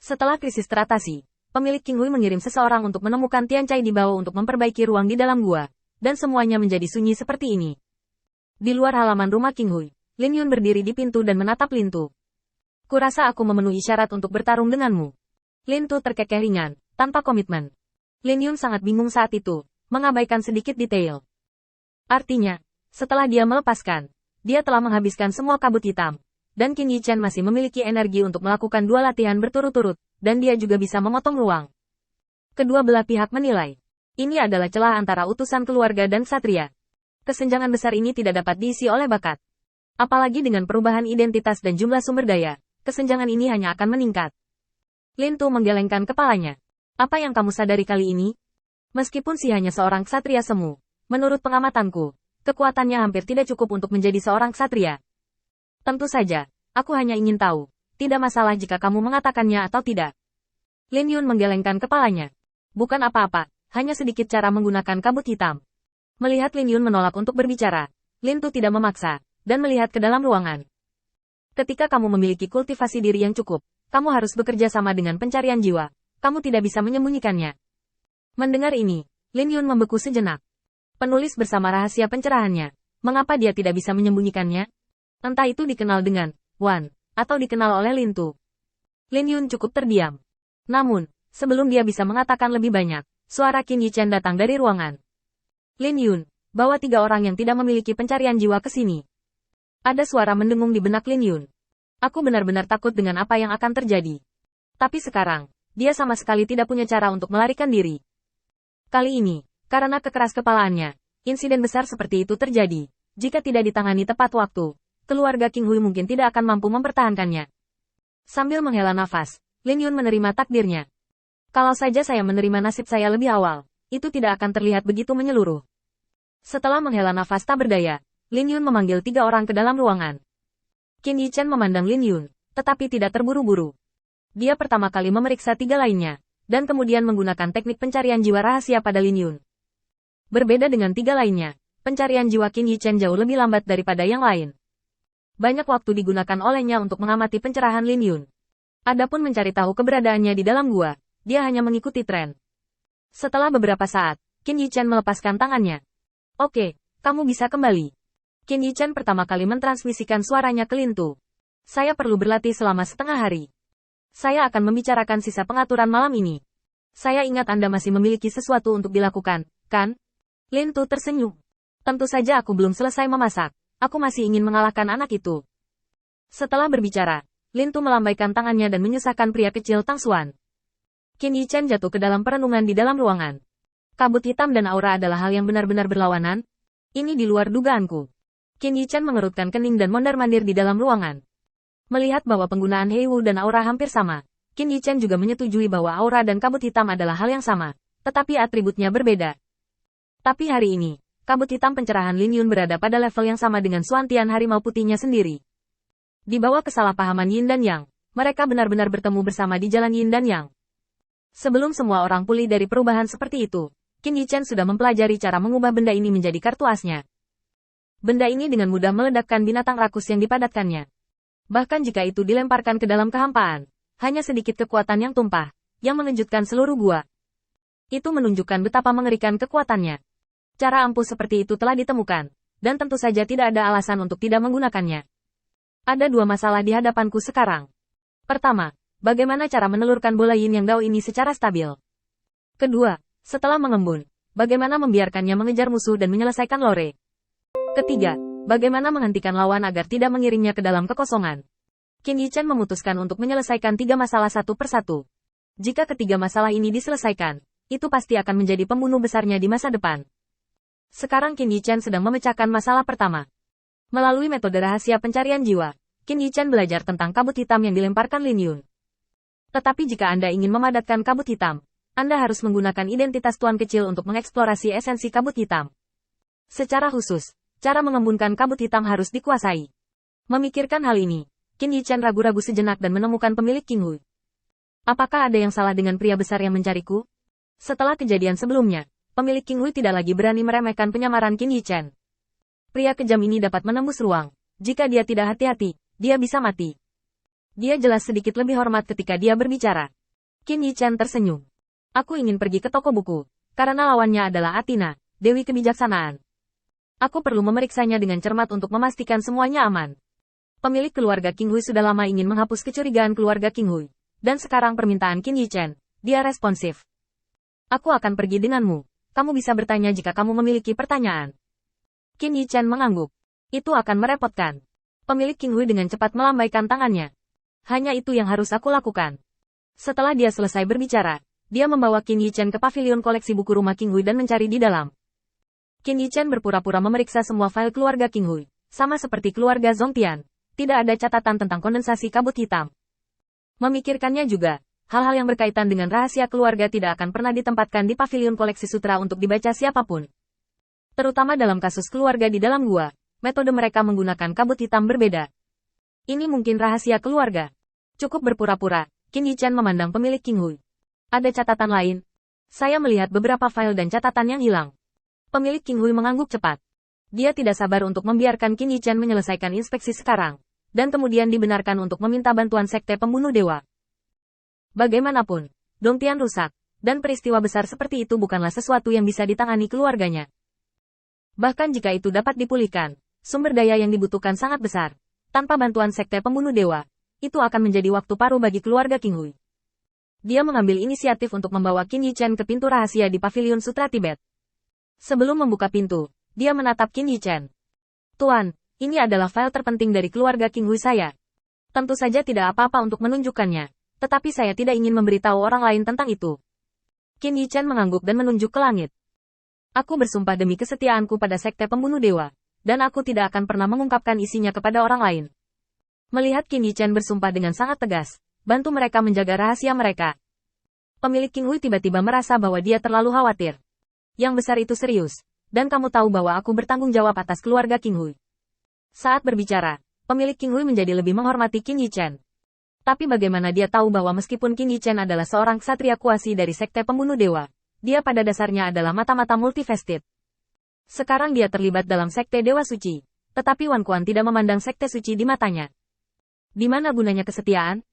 Setelah krisis teratasi, pemilik King Hui mengirim seseorang untuk menemukan Tian Chai di bawah untuk memperbaiki ruang di dalam gua, dan semuanya menjadi sunyi seperti ini. Di luar halaman rumah King Hui, Lin Yun berdiri di pintu dan menatap Lin Tu. Kurasa aku memenuhi syarat untuk bertarung denganmu. Lin Tu terkekeh ringan, tanpa komitmen. Lin Yun sangat bingung saat itu, mengabaikan sedikit detail. Artinya, setelah dia melepaskan, dia telah menghabiskan semua kabut hitam. Dan Qin Yichen masih memiliki energi untuk melakukan 2 latihan berturut-turut, dan dia juga bisa memotong ruang. Kedua belah pihak menilai, ini adalah celah antara utusan keluarga dan ksatria. Kesenjangan besar ini tidak dapat diisi oleh bakat. Apalagi dengan perubahan identitas dan jumlah sumber daya, kesenjangan ini hanya akan meningkat. Lin Tu menggelengkan kepalanya. Apa yang kamu sadari kali ini? Meskipun si hanya seorang ksatria semu, menurut pengamatanku, kekuatannya hampir tidak cukup untuk menjadi seorang ksatria. Tentu saja, aku hanya ingin tahu, tidak masalah jika kamu mengatakannya atau tidak. Lin Yun menggelengkan kepalanya. Bukan apa-apa, hanya sedikit cara menggunakan kabut hitam. Melihat Lin Yun menolak untuk berbicara, Lin Tu tidak memaksa, dan melihat ke dalam ruangan. Ketika kamu memiliki kultivasi diri yang cukup, kamu harus bekerja sama dengan pencarian jiwa. Kamu tidak bisa menyembunyikannya. Mendengar ini, Lin Yun membeku sejenak. Penulis bersama rahasia pencerahannya. Mengapa dia tidak bisa menyembunyikannya? Entah itu dikenal dengan Wan, atau dikenal oleh Lin Tu. Lin Yun cukup terdiam. Namun, sebelum dia bisa mengatakan lebih banyak, suara Qin Yichen datang dari ruangan. Lin Yun, bawa 3 orang yang tidak memiliki pencarian jiwa ke sini. Ada suara mendengung di benak Lin Yun. Aku benar-benar takut dengan apa yang akan terjadi. Tapi sekarang, dia sama sekali tidak punya cara untuk melarikan diri. Kali ini, karena kekeras-kepalaannya, insiden besar seperti itu terjadi. Jika tidak ditangani tepat waktu, keluarga King Hui mungkin tidak akan mampu mempertahankannya. Sambil menghela nafas, Lin Yun menerima takdirnya. Kalau saja saya menerima nasib saya lebih awal, itu tidak akan terlihat begitu menyeluruh. Setelah menghela nafas tak berdaya, Lin Yun memanggil 3 orang ke dalam ruangan. Qin Yichen memandang Lin Yun, tetapi tidak terburu-buru. Dia pertama kali memeriksa 3 lainnya, dan kemudian menggunakan teknik pencarian jiwa rahasia pada Lin Yun. Berbeda dengan 3 lainnya, pencarian jiwa Qin Yichen jauh lebih lambat daripada yang lain. Banyak waktu digunakan olehnya untuk mengamati pencerahan Lin Yun. Adapun mencari tahu keberadaannya di dalam gua, dia hanya mengikuti tren. Setelah beberapa saat, Qin Yichen melepaskan tangannya. Oke, kamu bisa kembali. Qin Yichen pertama kali mentransmisikan suaranya ke Lin Tu. Saya perlu berlatih selama setengah hari. Saya akan membicarakan sisa pengaturan malam ini. Saya ingat Anda masih memiliki sesuatu untuk dilakukan, kan? Lin Tu tersenyum. Tentu saja aku belum selesai memasak. Aku masih ingin mengalahkan anak itu. Setelah berbicara, Lin Tu melambaikan tangannya dan menyusahkan pria kecil Tang Xuan. Qin Yichen jatuh ke dalam perenungan di dalam ruangan. Kabut hitam dan aura adalah hal yang benar-benar berlawanan. Ini di luar dugaanku. Qin Yichen mengerutkan kening dan mondar-mandir di dalam ruangan. Melihat bahwa penggunaan Heiwu dan aura hampir sama, Qin Yichen juga menyetujui bahwa aura dan kabut hitam adalah hal yang sama, tetapi atributnya berbeda. Tapi hari ini, kabut hitam pencerahan Lin Yun berada pada level yang sama dengan Xuantian harimau putihnya sendiri. Di bawah kesalahpahaman Yin dan Yang, mereka benar-benar bertemu bersama di jalan Yin dan Yang. Sebelum semua orang pulih dari perubahan seperti itu, Qin Yichen sudah mempelajari cara mengubah benda ini menjadi kartu asnya. Benda ini dengan mudah meledakkan binatang rakus yang dipadatkannya. Bahkan jika itu dilemparkan ke dalam kehampaan, hanya sedikit kekuatan yang tumpah, yang mengejutkan seluruh gua. Itu menunjukkan betapa mengerikan kekuatannya. Cara ampuh seperti itu telah ditemukan, dan tentu saja tidak ada alasan untuk tidak menggunakannya. Ada 2 masalah di hadapanku sekarang. Pertama, bagaimana cara menelurkan bola yin yang dao ini secara stabil. Kedua, setelah mengembun, bagaimana membiarkannya mengejar musuh dan menyelesaikan lore. Ketiga, bagaimana menghentikan lawan agar tidak mengiringnya ke dalam kekosongan. Qin Yichen memutuskan untuk menyelesaikan 3 masalah satu persatu. Jika ketiga masalah ini diselesaikan, itu pasti akan menjadi pembunuh besarnya di masa depan. Sekarang Qin Yichen sedang memecahkan masalah pertama. Melalui metode rahasia pencarian jiwa, Qin Yichen belajar tentang kabut hitam yang dilemparkan Lin Yun. Tetapi jika Anda ingin memadatkan kabut hitam, Anda harus menggunakan identitas tuan kecil untuk mengeksplorasi esensi kabut hitam. Secara khusus, cara mengembunkan kabut hitam harus dikuasai. Memikirkan hal ini, Qin Yichen ragu-ragu sejenak dan menemukan pemilik King Hui. Apakah ada yang salah dengan pria besar yang mencariku? Setelah kejadian sebelumnya, pemilik King Hui tidak lagi berani meremehkan penyamaran Qin Yichen. Pria kejam ini dapat menembus ruang. Jika dia tidak hati-hati, dia bisa mati. Dia jelas sedikit lebih hormat ketika dia berbicara. Qin Yichen tersenyum. Aku ingin pergi ke toko buku, karena lawannya adalah Athena, Dewi Kebijaksanaan. Aku perlu memeriksanya dengan cermat untuk memastikan semuanya aman. Pemilik keluarga Qing Hui sudah lama ingin menghapus kecurigaan keluarga Qing Hui. Dan sekarang permintaan Qin Yichen, dia responsif. Aku akan pergi denganmu. Kamu bisa bertanya jika kamu memiliki pertanyaan. Qin Yichen mengangguk. Itu akan merepotkan. Pemilik Qing Hui dengan cepat melambaikan tangannya. Hanya itu yang harus aku lakukan. Setelah dia selesai berbicara, dia membawa Qin Yichen ke pavilion koleksi buku rumah Qing Hui dan mencari di dalam. Qin Yichen berpura-pura memeriksa semua file keluarga Qing Hui, sama seperti keluarga Zongtian. Tidak ada catatan tentang kondensasi kabut hitam. Memikirkannya juga, hal-hal yang berkaitan dengan rahasia keluarga tidak akan pernah ditempatkan di pavilion koleksi sutra untuk dibaca siapapun. Terutama dalam kasus keluarga di dalam gua, metode mereka menggunakan kabut hitam berbeda. Ini mungkin rahasia keluarga. Cukup berpura-pura, Qin Yichen memandang pemilik Qing Hui. Ada catatan lain? Saya melihat beberapa file dan catatan yang hilang. Pemilik Qing Hui mengangguk cepat. Dia tidak sabar untuk membiarkan Qin Yichen menyelesaikan inspeksi sekarang, dan kemudian dibenarkan untuk meminta bantuan sekte pembunuh dewa. Bagaimanapun, Dongtian rusak, dan peristiwa besar seperti itu bukanlah sesuatu yang bisa ditangani keluarganya. Bahkan jika itu dapat dipulihkan, sumber daya yang dibutuhkan sangat besar. Tanpa bantuan sekte pembunuh dewa, itu akan menjadi waktu paruh bagi keluarga Qing Hui. Dia mengambil inisiatif untuk membawa Qin Yichen ke pintu rahasia di pavilion sutra Tibet. Sebelum membuka pintu, dia menatap Qin Yichen. Tuan, ini adalah file terpenting dari keluarga Qing Hui saya. Tentu saja tidak apa-apa untuk menunjukkannya, tetapi saya tidak ingin memberitahu orang lain tentang itu. Qin Yichen mengangguk dan menunjuk ke langit. Aku bersumpah demi kesetiaanku pada sekte pembunuh dewa, dan aku tidak akan pernah mengungkapkan isinya kepada orang lain. Melihat Qin Yichen bersumpah dengan sangat tegas, bantu mereka menjaga rahasia mereka. Pemilik Qing Hui tiba-tiba merasa bahwa dia terlalu khawatir. Yang besar itu serius. Dan kamu tahu bahwa aku bertanggung jawab atas keluarga Qing Hui. Saat berbicara, pemilik Qing Hui menjadi lebih menghormati Qin Yichen. Tapi bagaimana dia tahu bahwa meskipun Qin Yichen adalah seorang ksatria kuasi dari sekte pembunuh dewa, dia pada dasarnya adalah mata-mata multifested. Sekarang dia terlibat dalam sekte dewa suci, tetapi Wan Quan tidak memandang sekte suci di matanya. Di mana gunanya kesetiaan?